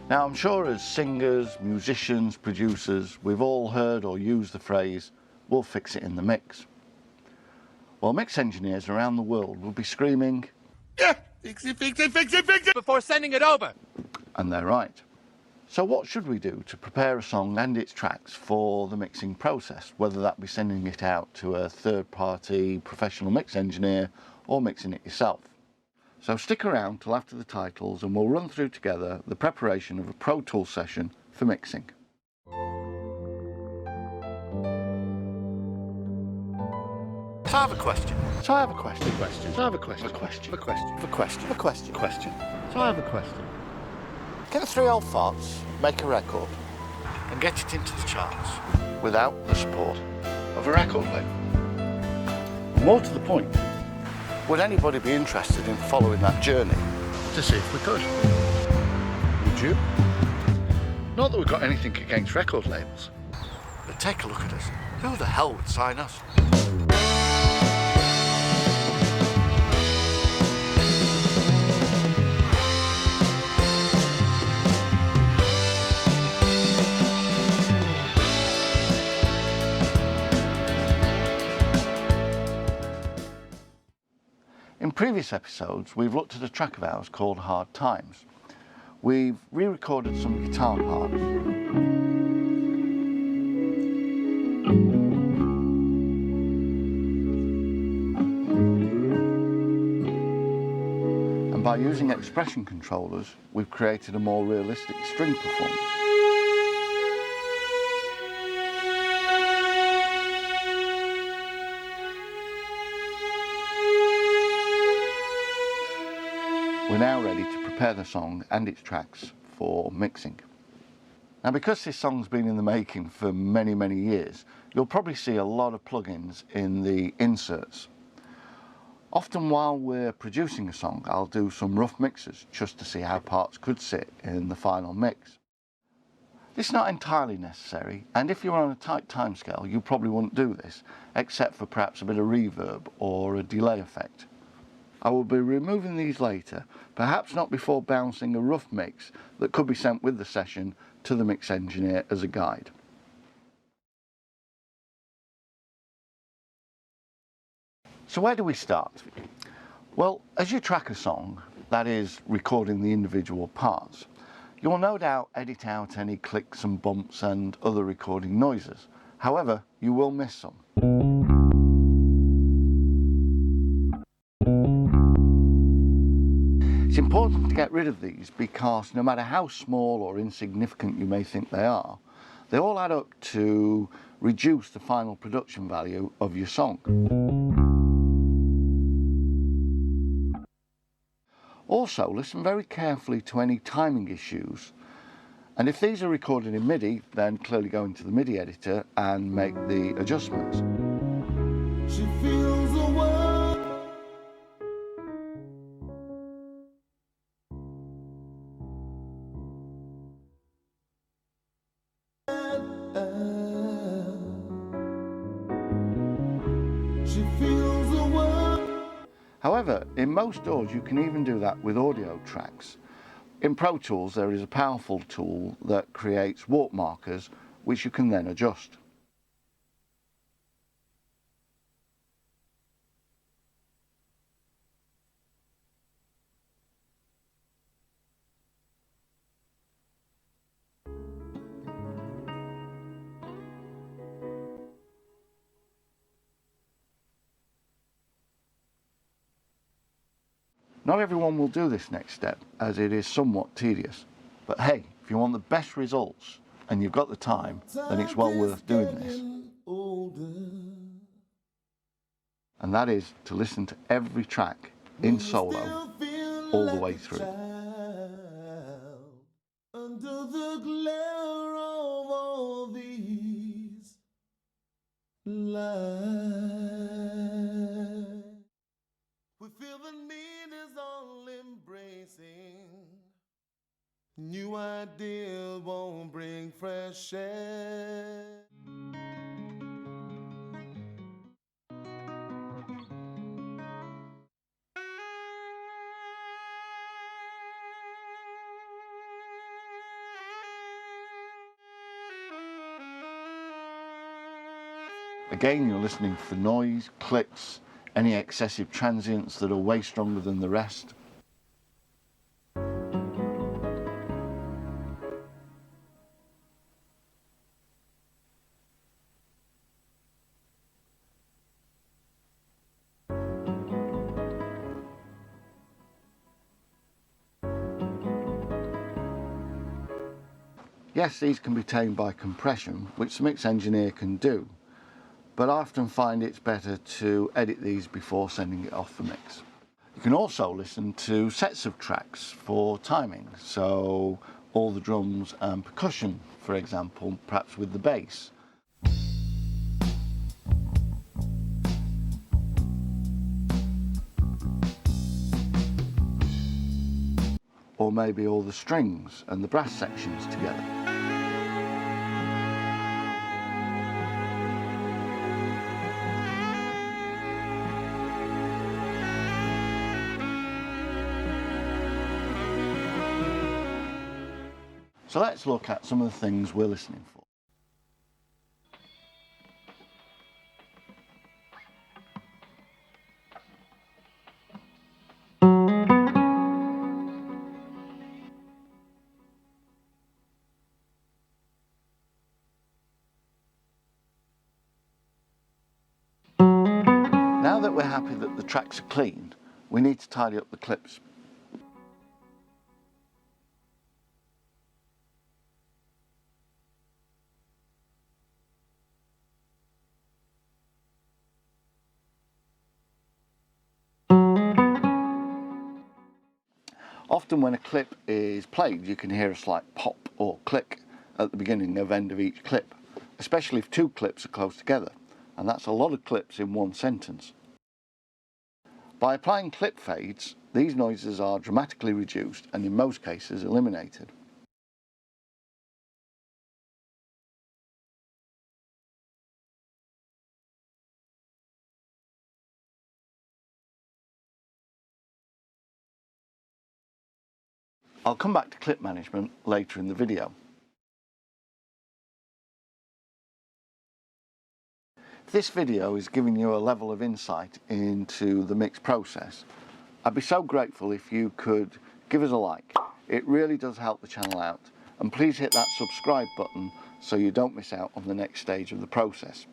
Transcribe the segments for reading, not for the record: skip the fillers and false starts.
Now I'm sure as singers, musicians, producers, we've all heard or used the phrase, "we'll fix it in the mix." Well, mix engineers around the world will be screaming, "Yeah, fix it, fix it, fix it, fix it," before sending it over. And they're right. So what should we do to prepare a song and its tracks for the mixing process, whether that be sending it out to a third-party professional mix engineer or mixing it yourself? So stick around till after the titles and we'll run through together the preparation of a Pro Tools session for mixing. So I have a question. So I have a question. So I have a question. So I have a question. Can three old farts make a record and get it into the charts without the support of a record label? More to the point, would anybody be interested in following that journey to see if we could? Would you? Not that we've got anything against record labels, but take a look at us. Who the hell would sign us? In previous episodes, we've looked at a track of ours called Hard Times. We've re-recorded some guitar parts. And by using expression controllers, we've created a more realistic string performance. We're now ready to prepare the song and its tracks for mixing. Now, because this song's been in the making for many, many years, you'll probably see a lot of plugins in the inserts. Often while we're producing a song, I'll do some rough mixes just to see how parts could sit in the final mix. This is not entirely necessary, and if you're on a tight timescale, you probably wouldn't do this, except for perhaps a bit of reverb or a delay effect. I will be removing these later, perhaps not before bouncing a rough mix that could be sent with the session to the mix engineer as a guide. So where do we start? Well, as you track a song, that is recording the individual parts, you will no doubt edit out any clicks and bumps and other recording noises. However, you will miss some. It's important to get rid of these because no matter how small or insignificant you may think they all add up to reduce the final production value of your song. Also, listen very carefully to any timing issues, and if these are recorded in MIDI, then clearly go into the MIDI editor and make the adjustments. She feels the world. However, in most DAWs you can even do that with audio tracks. In Pro Tools there is a powerful tool that creates warp markers which you can then adjust. Not everyone will do this next step, as it is somewhat tedious. But hey, if you want the best results and you've got the time, then it's well worth doing this. And that is to listen to every track in solo all the way through. Under the glare of all these lights, we feel the need is all embracing. New ideas won't bring fresh air. Again, you're listening for noise, clicks, any excessive transients that are way stronger than the rest. Yes, these can be tamed by compression, which the mix engineer can do, but I often find it's better to edit these before sending it off for mix. You can also listen to sets of tracks for timing, so all the drums and percussion, for example, perhaps with the bass. Or maybe all the strings and the brass sections together. So let's look at some of the things we're listening for. Now that we're happy that the tracks are clean, we need to tidy up the clips. Often when a clip is played, you can hear a slight pop or click at the beginning of end of each clip, especially if two clips are close together, and that's a lot of clips in one sentence. By applying clip fades, these noises are dramatically reduced and in most cases eliminated. I'll come back to clip management later in the video. This video is giving you a level of insight into the mix process. I'd be so grateful if you could give us a like. It really does help the channel out, and please hit that subscribe button so you don't miss out on the next stage of the process.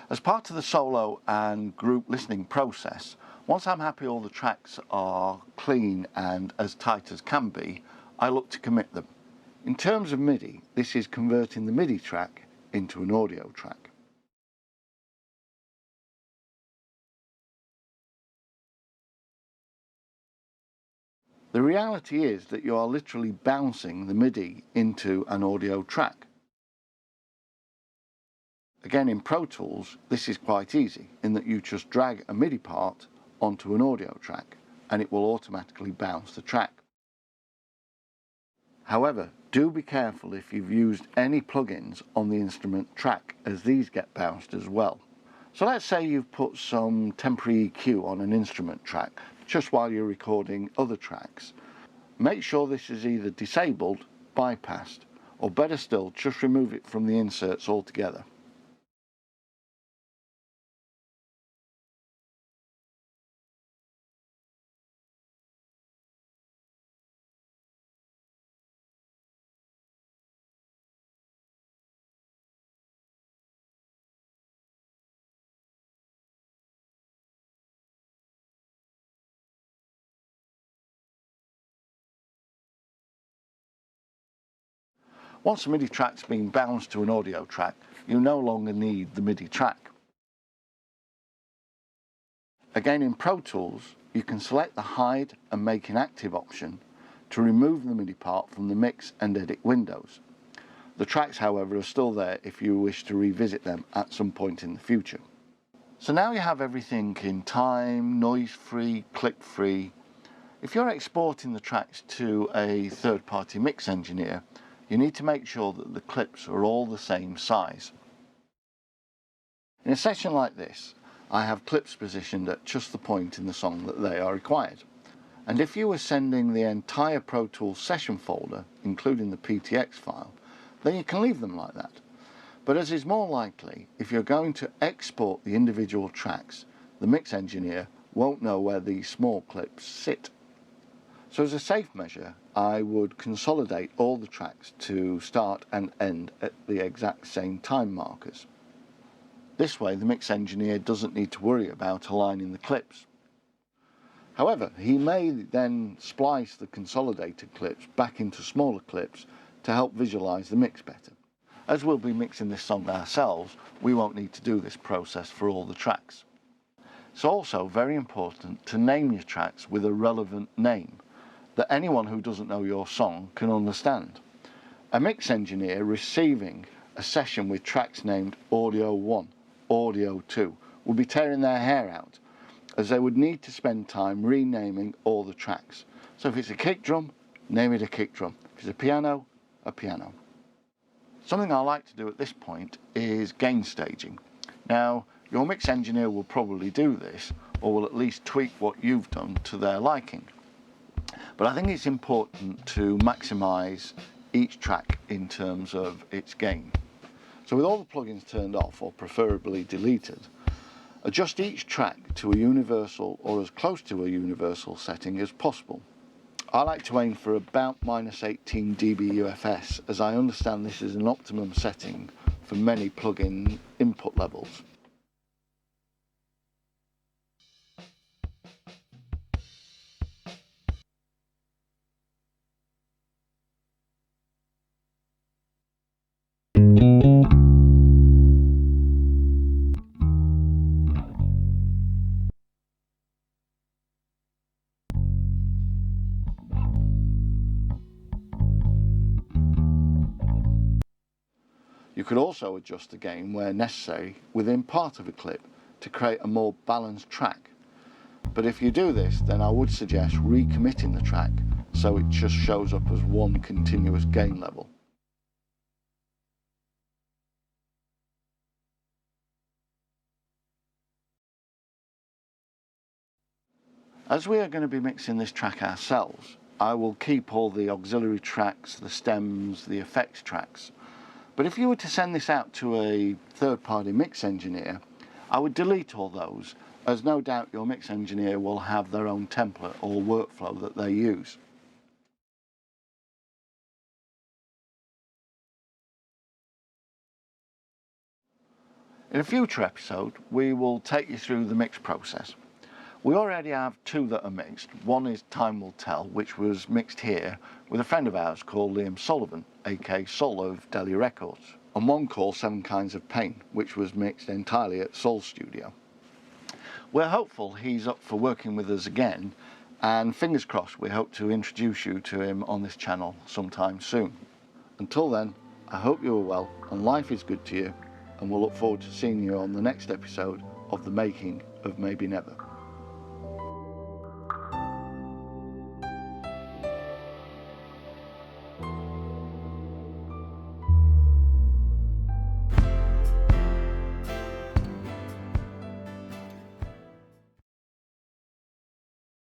As part of the solo and group listening process, once I'm happy all the tracks are clean and as tight as can be, I look to commit them. In terms of MIDI, this is converting the MIDI track into an audio track. The reality is that you are literally bouncing the MIDI into an audio track. Again, in Pro Tools, this is quite easy in that you just drag a MIDI part onto an audio track and it will automatically bounce the track. However, do be careful if you've used any plugins on the instrument track, as these get bounced as well. So let's say you've put some temporary EQ on an instrument track just while you're recording other tracks. Make sure this is either disabled, bypassed, or better still, just remove it from the inserts altogether. Once the MIDI track's been bounced to an audio track, you no longer need the MIDI track. Again, in Pro Tools, you can select the Hide and Make Inactive option to remove the MIDI part from the Mix and Edit windows. The tracks, however, are still there if you wish to revisit them at some point in the future. So now you have everything in time, noise-free, click-free. If you're exporting the tracks to a third-party mix engineer, you need to make sure that the clips are all the same size. In a session like this, I have clips positioned at just the point in the song that they are required. And if you were sending the entire Pro Tools session folder, including the PTX file, then you can leave them like that. But as is more likely, if you're going to export the individual tracks, the mix engineer won't know where these small clips sit. So as a safe measure, I would consolidate all the tracks to start and end at the exact same time markers. This way the mix engineer doesn't need to worry about aligning the clips. However, he may then splice the consolidated clips back into smaller clips to help visualize the mix better. As we'll be mixing this song ourselves, we won't need to do this process for all the tracks. It's also very important to name your tracks with a relevant name that anyone who doesn't know your song can understand. A mix engineer receiving a session with tracks named Audio 1, Audio 2 would be tearing their hair out, as they would need to spend time renaming all the tracks. So if it's a kick drum, name it a kick drum. If it's a piano, a piano. Something I like to do at this point is gain staging. Now, your mix engineer will probably do this, or will at least tweak what you've done to their liking. But I think it's important to maximise each track in terms of its gain. So with all the plugins turned off, or preferably deleted, adjust each track to a universal or as close to a universal setting as possible. I like to aim for about -18 dB UFS, as I understand this is an optimum setting for many plugin input levels. You could also adjust the gain where necessary within part of a clip to create a more balanced track. But if you do this, then I would suggest recommitting the track so it just shows up as one continuous gain level. As we are going to be mixing this track ourselves, I will keep all the auxiliary tracks, the stems, the effects tracks. But if you were to send this out to a third-party mix engineer, I would delete all those, as no doubt your mix engineer will have their own template or workflow that they use. In a future episode, we will take you through the mix process. We already have two that are mixed. One is Time Will Tell, which was mixed here with a friend of ours called Liam Sullivan, aka Sol of Delhi Records, and one called Seven Kinds of Pain, which was mixed entirely at Sol's studio. We're hopeful he's up for working with us again, and fingers crossed we hope to introduce you to him on this channel sometime soon. Until then, I hope you are well and life is good to you, and we'll look forward to seeing you on the next episode of The Making of Maybe Never.